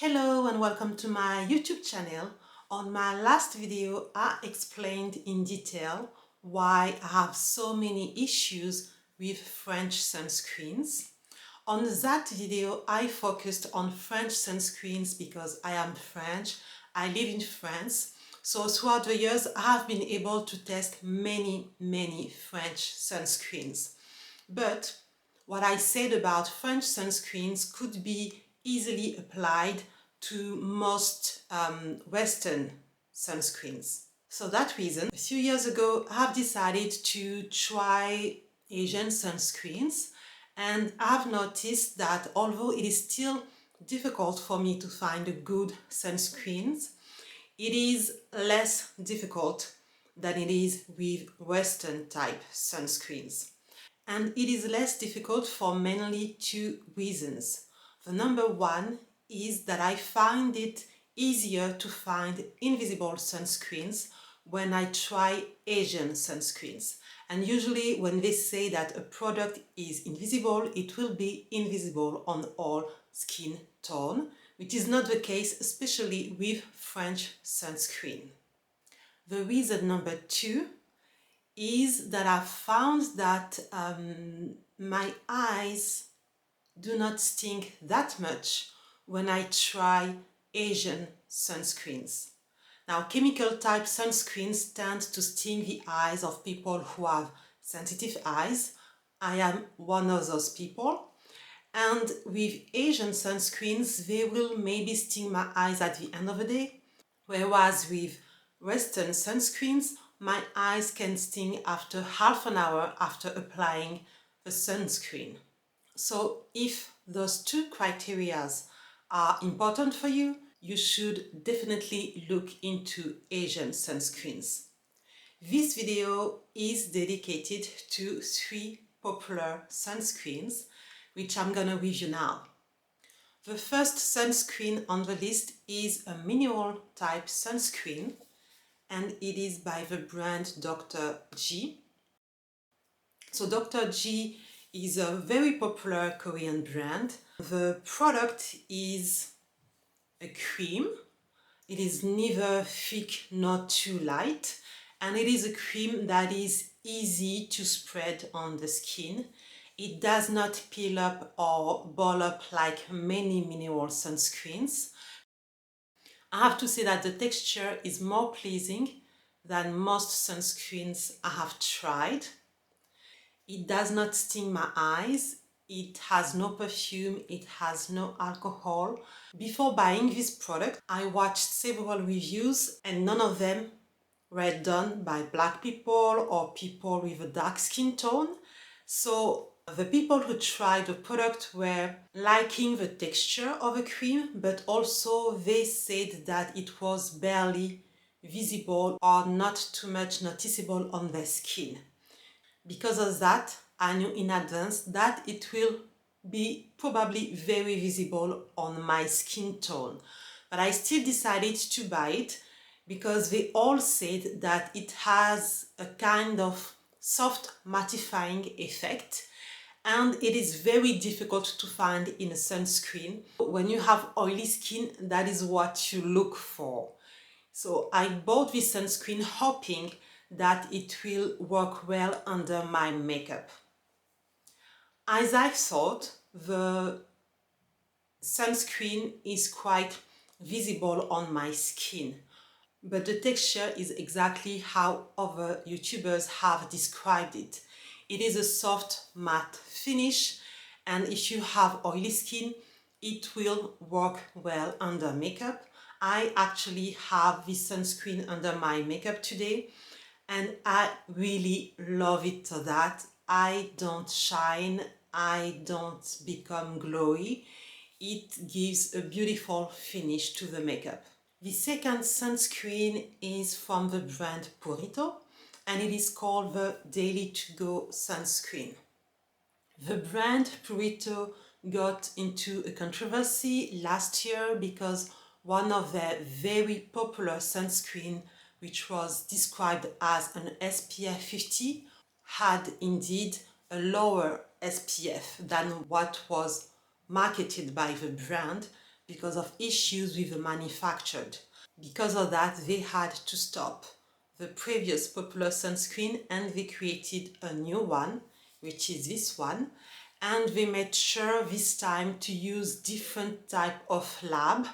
Hello and welcome to my YouTube channel. On my last video, I explained in detail why I have so many issues with French sunscreens. On that video, I focused on French sunscreens because I am French, I live in France. So throughout the years, I have been able to test many French sunscreens. But what I said about French sunscreens could be easily applied to most Western sunscreens. For that reason, a few years ago, I have decided to try Asian sunscreens, and I've noticed that although it is still difficult for me to find good sunscreens, it is less difficult than it is with Western type sunscreens. And it is less difficult for mainly two reasons. The number one is that I find it easier to find invisible sunscreens when I try Asian sunscreens. And usually when they say that a product is invisible, it will be invisible on all skin tone, which is not the case, especially with French sunscreen. The reason number two is that I found that my eyes do not sting that much when I try Asian sunscreens. Now, chemical type sunscreens tend to sting the eyes of people who have sensitive eyes. I am one of those people. And with Asian sunscreens, they will maybe sting my eyes at the end of the day, whereas with Western sunscreens, my eyes can sting after half an hour after applying the sunscreen. So if those two criteria are important for you, you should definitely look into Asian sunscreens. This video is dedicated to 3 popular sunscreens, which I'm gonna review now. The first sunscreen on the list is a mineral type sunscreen, and it is by the brand Dr.G. So Dr.G is a very popular Korean brand. The product is a cream. It is neither thick nor too light, and it is a cream that is easy to spread on the skin. It does not peel up or ball up like many mineral sunscreens. I have to say that the texture is more pleasing than most sunscreens I have tried. It does not sting my eyes, it has no perfume, it has no alcohol. Before buying this product, I watched several reviews and none of them were done by black people or people with a dark skin tone. So the people who tried the product were liking the texture of the cream, but also they said that it was barely visible or not too much noticeable on their skin. Because of that, I knew in advance that it will be probably very visible on my skin tone. But I still decided to buy it because they all said that it has a kind of soft mattifying effect, and it is very difficult to find in a sunscreen. When you have oily skin, that is what you look for. So I bought this sunscreen hoping that it will work well under my makeup. As I thought, the sunscreen is quite visible on my skin, but the texture is exactly how other YouTubers have described it. It is a soft matte finish, and if you have oily skin, it will work well under makeup. I actually have this sunscreen under my makeup today, and I really love it so that I don't shine, I don't become glowy. It gives a beautiful finish to the makeup. The second sunscreen is from the brand Purito, and it is called the Daily To Go sunscreen. The brand Purito got into a controversy last year because one of their very popular sunscreen, which was described as an SPF50, had indeed a lower SPF than what was marketed by the brand, because of issues with the manufactured. Because of that, they had to stop the previous popular sunscreen and they created a new one, which is this one. And they made sure this time to use different type of lab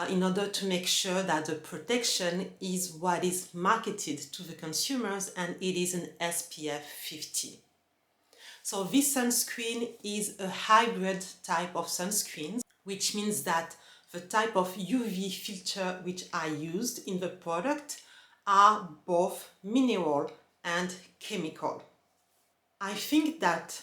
in order to make sure that the protection is what is marketed to the consumers, and it is an SPF 50. So this sunscreen is a hybrid type of sunscreen, which means that the type of UV filter which I used in the product are both mineral and chemical. I think that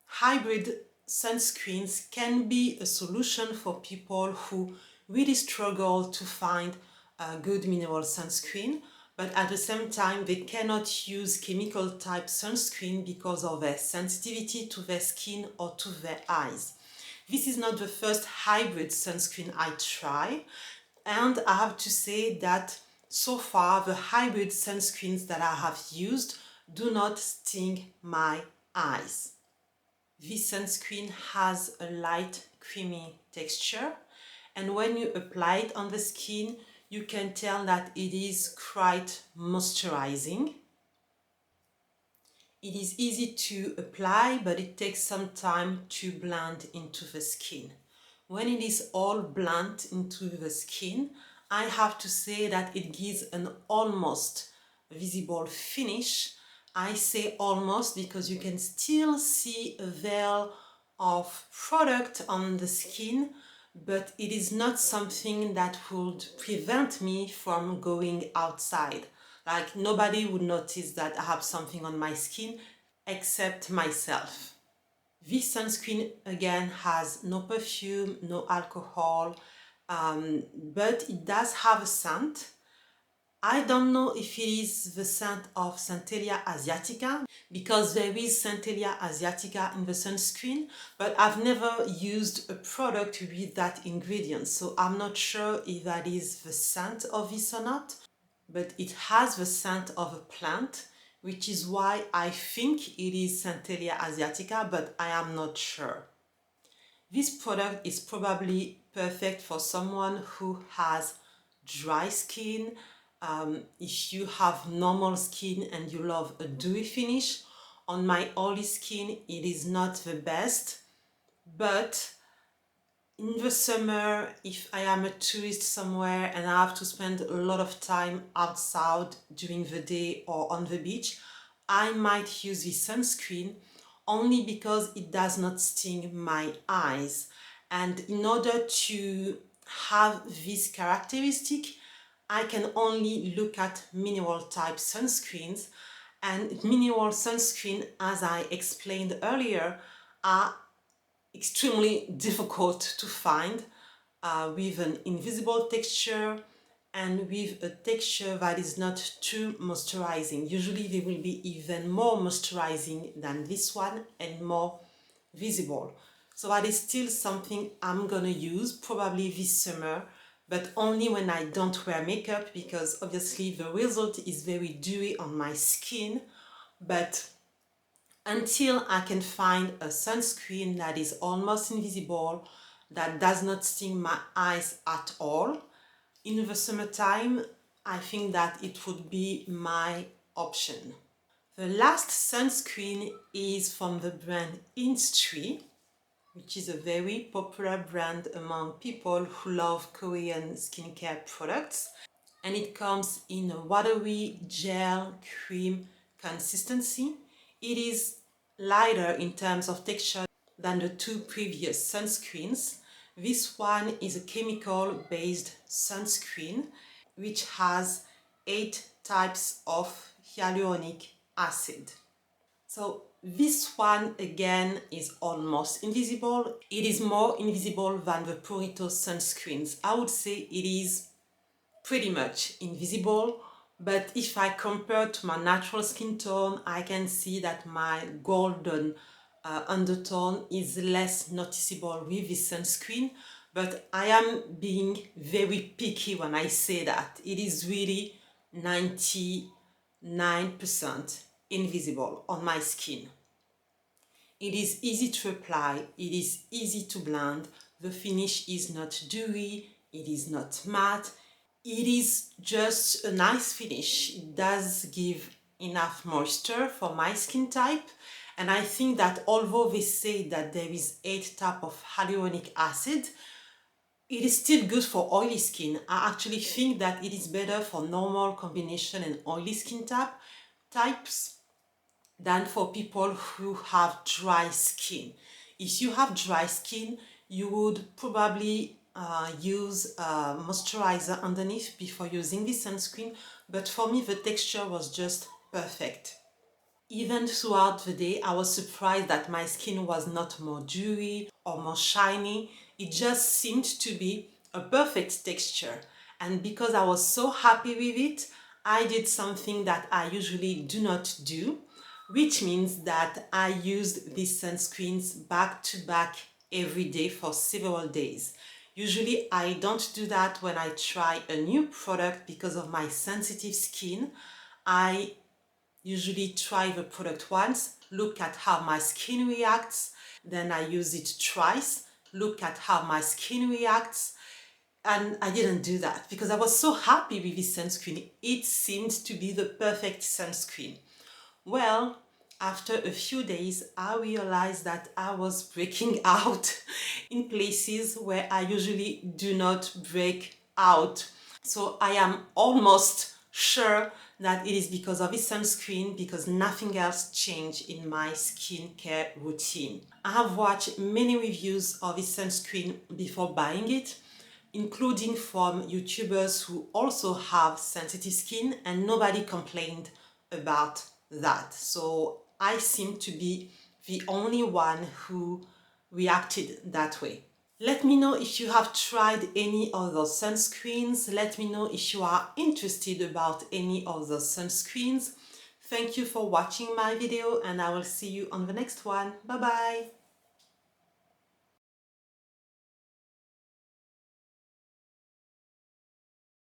hybrid sunscreens can be a solution for people who really struggle to find a good mineral sunscreen, but at the same time they cannot use chemical type sunscreen because of their sensitivity to their skin or to their eyes. This is not the first hybrid sunscreen I try, and I have to say that so far the hybrid sunscreens that I have used do not sting my eyes. This sunscreen has a light creamy texture, and when you apply it on the skin you can tell that it is quite moisturizing. It is easy to apply, but it takes some time to blend into the skin. When it is all blended into the skin, I have to say that it gives an almost visible finish. I say almost because you can still see a veil of product on the skin, but it is not something that would prevent me from going outside. Like nobody would notice that I have something on my skin except myself. This sunscreen again has no perfume, no alcohol, but it does have a scent. I don't know if it is the scent of Centellia asiatica, because there is Centellia asiatica in the sunscreen, but I've never used a product with that ingredient, so I'm not sure if that is the scent of this or not, but it has the scent of a plant, which is why I think it is Centellia asiatica, but I am not sure. This product is probably perfect for someone who has dry skin. If you have normal skin and you love a dewy finish, on my oily skin it is not the best, but in the summer, if I am a tourist somewhere and I have to spend a lot of time outside during the day or on the beach, I might use this sunscreen only because it does not sting my eyes. And in order to have this characteristic, I can only look at mineral type sunscreens, and mineral sunscreen, as I explained earlier, are extremely difficult to find, with an invisible texture and with a texture that is not too moisturizing. Usually they will be even more moisturizing than this one and more visible. So that is still something I'm gonna use probably this summer, but only when I don't wear makeup, because obviously the result is very dewy on my skin. But until I can find a sunscreen that is almost invisible, that does not sting my eyes at all, in the summertime, I think that it would be my option. The last sunscreen is from the brand Isntree, which is a very popular brand among people who love Korean skincare products. And it comes in a watery gel cream consistency. It is lighter in terms of texture than the two previous sunscreens. This one is a chemical-based sunscreen which has 8 types of hyaluronic acid. So this one again is almost invisible. It is more invisible than the Purito sunscreens. I would say it is pretty much invisible, but if I compare to my natural skin tone, I can see that my golden undertone is less noticeable with this sunscreen, but I am being very picky when I say that. It is really 99% invisible on my skin. It is easy to apply, it is easy to blend. The finish is not dewy, it is not matte, it is just a nice finish. It does give enough moisture for my skin type, and I think that although they say that there is 8 types of hyaluronic acid, it is still good for oily skin. I actually think that it is better for normal combination and oily skin types than for people who have dry skin. If you have dry skin, you would probably use a moisturizer underneath before using this sunscreen, but for me the texture was just perfect. Even throughout the day, I was surprised that my skin was not more dewy or more shiny. It just seemed to be a perfect texture. And because I was so happy with it, I did something that I usually do not do, which means that I used these sunscreens back to back every day for several days. Usually I don't do that when I try a new product because of my sensitive skin. I usually try the product once, look at how my skin reacts, then I use it twice, look at how my skin reacts, and I didn't do that because I was so happy with this sunscreen. It seemed to be the perfect sunscreen. Well, after a few days, I realized that I was breaking out in places where I usually do not break out. So I am almost sure that it is because of this sunscreen, because nothing else changed in my skincare routine. I have watched many reviews of this sunscreen before buying it, including from YouTubers who also have sensitive skin, and nobody complained about that. So I seem to be the only one who reacted that way. Let me know if you have tried any of those sunscreens. Let me know if you are interested about any of those sunscreens. Thank you for watching my video, and I will see you on the next one. Bye bye!